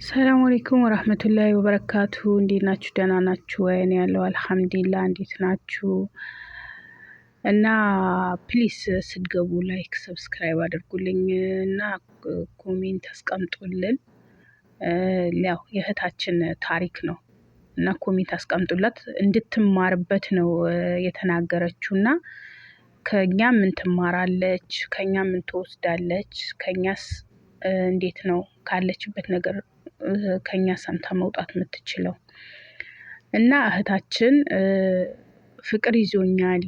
ሰላም አለይኩም ወራህመቱላሂ ወበረካቱ። እንዴት ናችሁ? ደህና ናችሁ ወይ? እኔ ያለው አልሐምዱሊላህ። እንዴት ናችሁ? እና ፕሊስ ስትገቡ ላይክ ሰብስክራይብ አድርጉልኝ እና ኮሜንት አስቀምጡልን። ያው የእህታችን ታሪክ ነው እና ኮሜንት አስቀምጡላት እንድትማርበት ነው የተናገረችው። እና ከኛ ምን ትማራለች? ከኛ ምን ትወስዳለች? ከኛስ እንዴት ነው ካለችበት ነገር ከኛ ሰምታ መውጣት የምትችለው? እና እህታችን ፍቅር ይዞኛል፣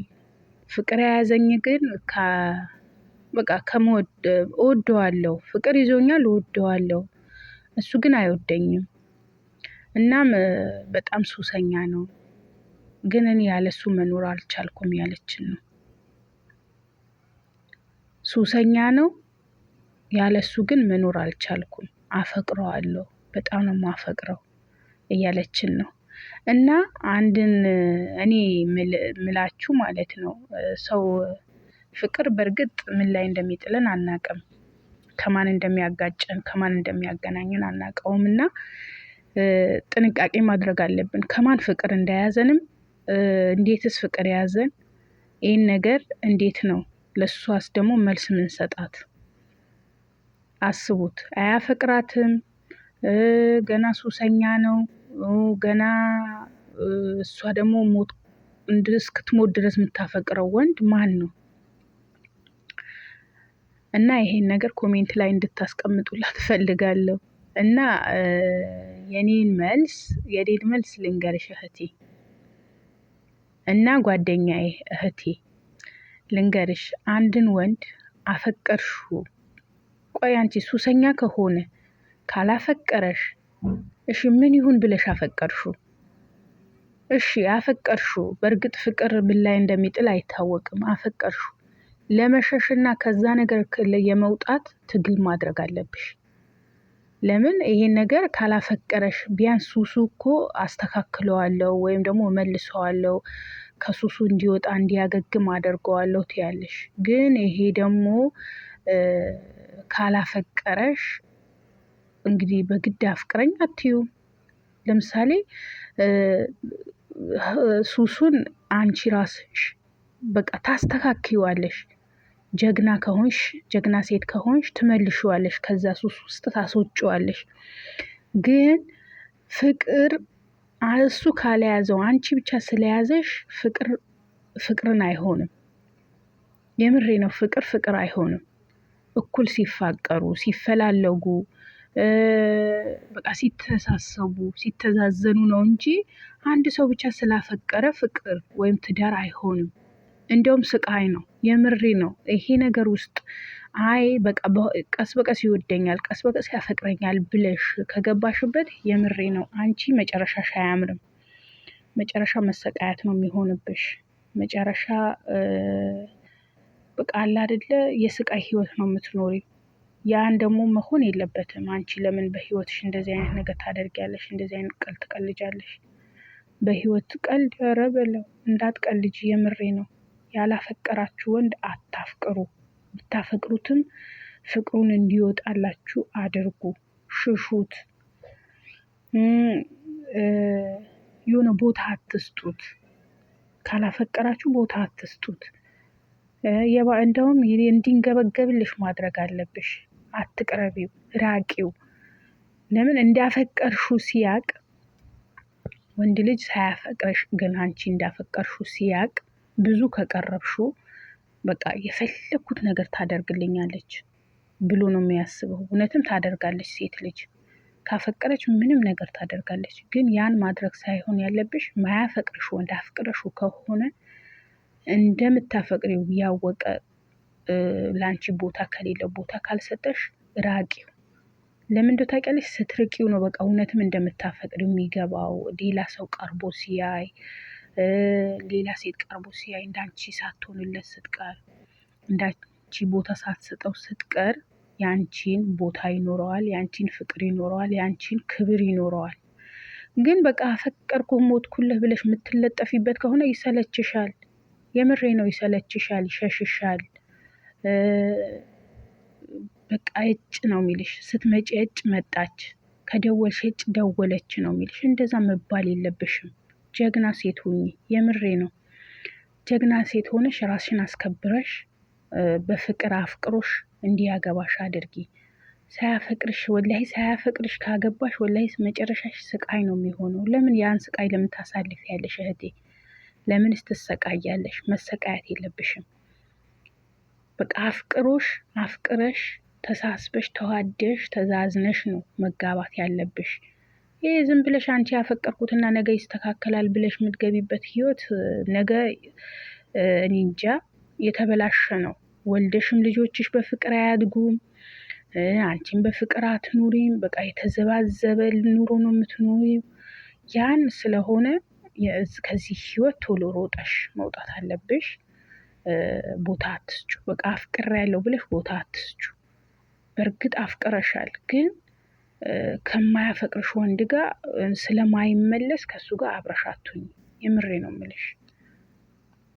ፍቅር የያዘኝ ግን በቃ እወደዋለሁ፣ ፍቅር ይዞኛል፣ እወደዋለሁ፣ እሱ ግን አይወደኝም። እናም በጣም ሱሰኛ ነው፣ ግን እኔ ያለሱ መኖር አልቻልኩም ያለችን ነው። ሱሰኛ ነው፣ ያለሱ ግን መኖር አልቻልኩም፣ አፈቅረዋለሁ፣ በጣም ነው የማፈቅረው እያለችን ነው። እና አንድን እኔ ምላችሁ ማለት ነው ሰው ፍቅር በእርግጥ ምን ላይ እንደሚጥለን አናቅም፣ ከማን እንደሚያጋጨን ከማን እንደሚያገናኘን አናቀውም። እና ጥንቃቄ ማድረግ አለብን ከማን ፍቅር እንደያዘንም እንዴትስ ፍቅር ያዘን፣ ይህን ነገር እንዴት ነው ለሷስ ደግሞ መልስ ምንሰጣት? አስቡት። አያፈቅራትም፣ ገና ሱሰኛ ነው፣ ገና እሷ ደግሞ እስክትሞት ድረስ የምታፈቅረው ወንድ ማን ነው? እና ይሄን ነገር ኮሜንት ላይ እንድታስቀምጡላት እፈልጋለሁ። እና የኔን መልስ ልንገርሽ እህቴ እና ጓደኛዬ፣ እህቴ ልንገርሽ፣ አንድን ወንድ አፈቀርሽው፣ ቆይ አንቺ ሱሰኛ ከሆነ ካላፈቀረሽ እሺ ምን ይሁን ብለሽ አፈቀርሽው? እሺ አፈቀርሽው፣ በእርግጥ ፍቅር ምን ላይ እንደሚጥል አይታወቅም። አፈቀርሽው፣ ለመሸሽና ከዛ ነገር የመውጣት ትግል ማድረግ አለብሽ። ለምን ይሄን ነገር ካላፈቀረሽ ቢያንስ ሱሱ እኮ አስተካክለዋለሁ ወይም ደግሞ መልሰዋለሁ፣ ከሱሱ እንዲወጣ እንዲያገግም አደርገዋለሁ ትያለሽ። ግን ይሄ ደግሞ ካላፈቀረሽ እንግዲህ በግድ አፍቅረኝ አትዩ። ለምሳሌ ሱሱን አንቺ ራስሽ በቃ ታስተካክይዋለሽ። ጀግና ከሆንሽ፣ ጀግና ሴት ከሆንሽ ትመልሺዋለሽ፣ ከዛ ሱስ ውስጥ ታስወጪዋለሽ። ግን ፍቅር እሱ ካልያዘው አንቺ ብቻ ስለያዘሽ ፍቅርን አይሆንም። የምሬ ነው። ፍቅር አይሆንም። እኩል ሲፋቀሩ ሲፈላለጉ በቃ ሲተሳሰቡ ሲተዛዘኑ ነው እንጂ አንድ ሰው ብቻ ስላፈቀረ ፍቅር ወይም ትዳር አይሆንም። እንደውም ስቃይ ነው። የምሬ ነው። ይሄ ነገር ውስጥ አይ በቃ ቀስ በቀስ ይወደኛል፣ ቀስ በቀስ ያፈቅረኛል ብለሽ ከገባሽበት የምሬ ነው አንቺ መጨረሻሽ አያምርም። መጨረሻ መሰቃየት ነው የሚሆንብሽ። መጨረሻ በቃ አለ አይደለ የስቃይ ህይወት ነው የምትኖሪው። ያን ደግሞ መሆን የለበትም። አንቺ ለምን በህይወትሽ እንደዚህ አይነት ነገር ታደርጊያለሽ? እንደዚህ አይነት ቀልድ ትቀልጃለሽ? በህይወት ቀልድ ኧረ በለው እንዳትቀልጂ። የምሬ ነው። ያላፈቀራችሁ ወንድ አታፍቅሩ። ብታፈቅሩትም ፍቅሩን እንዲወጣላችሁ አድርጉ። ሽሹት። የሆነ ቦታ አትስጡት። ካላፈቀራችሁ ቦታ አትስጡት። እንደውም እንዲንገበገብልሽ ማድረግ አለብሽ። አትቅረቢው፣ ራቂው። ለምን እንዳፈቀርሽው ሲያቅ፣ ወንድ ልጅ ሳያፈቅርሽ ግን አንቺ እንዳፈቀርሽው ሲያቅ ብዙ ከቀረብሽው በቃ የፈለኩት ነገር ታደርግልኛለች ብሎ ነው የሚያስበው። እውነትም ታደርጋለች። ሴት ልጅ ካፈቀረች ምንም ነገር ታደርጋለች። ግን ያን ማድረግ ሳይሆን ያለብሽ ማያፈቅርሽ ወንድ አፍቅረሽው ከሆነ እንደምታፈቅሪው ያወቀ ለአንቺ ቦታ ከሌለው ቦታ ካልሰጠሽ ራቂው። ለምን እንደው ታውቂያለሽ? ስትርቂው ነው በቃ እውነትም እንደምታፈቅሪው የሚገባው። ሌላ ሰው ቀርቦ ሲያይ፣ ሌላ ሴት ቀርቦ ሲያይ እንዳንቺ ሳትሆንለት ስትቀር፣ እንዳንቺ ቦታ ሳትሰጠው ስትቀር ያንቺን ቦታ ይኖረዋል፣ ያንቺን ፍቅር ይኖረዋል፣ ያንቺን ክብር ይኖረዋል። ግን በቃ አፈቀርኩህ ሞትኩልህ ብለሽ የምትለጠፊበት ከሆነ ይሰለችሻል። የምሬ ነው። ይሰለችሻል፣ ይሸሽሻል። በቃ እጭ ነው የሚልሽ። ስትመጪ እጭ መጣች ከደወልሽ ደወለች ነው የሚልሽ። እንደዛ መባል የለብሽም። ጀግና ሴት ሁኚ። የምሬ ነው። ጀግና ሴት ሆነሽ ራስሽን አስከብረሽ በፍቅር አፍቅሮሽ እንዲያገባሽ አድርጊ። ሳያፈቅርሽ ወላሂ ሳያፈቅርሽ ካገባሽ ወላሂ መጨረሻሽ ስቃይ ነው የሚሆነው። ለምን ያን ስቃይ ለምን ታሳልፊያለሽ እህቴ? ለምንስ ትሰቃያለሽ? መሰቃየት የለብሽም። በቃ አፍቅረሽ ተሳስበሽ ተዋደሽ ተዛዝነሽ ነው መጋባት ያለብሽ። ይሄ ዝም ብለሽ አንቺ ያፈቀርኩትና ነገ ይስተካከላል ብለሽ የምትገቢበት ህይወት ነገ እኔ እንጃ የተበላሸ ነው። ወልደሽም ልጆችሽ በፍቅር አያድጉም። አንቺም በፍቅር አትኑሪም። በቃ የተዘባዘበ ኑሮ ነው የምትኖሪው። ያን ስለሆነ ከዚህ ህይወት ቶሎ ሮጠሽ መውጣት አለብሽ። ቦታ አትስጩ። በቃ አፍቅሬያለሁ ብለሽ ቦታ አትስጩ። በእርግጥ አፍቅረሻል፣ ግን ከማያፈቅርሽ ወንድ ጋር ስለማይመለስ ከሱ ጋር አብረሽ አትሁኝ። የምሬ ነው የምልሽ።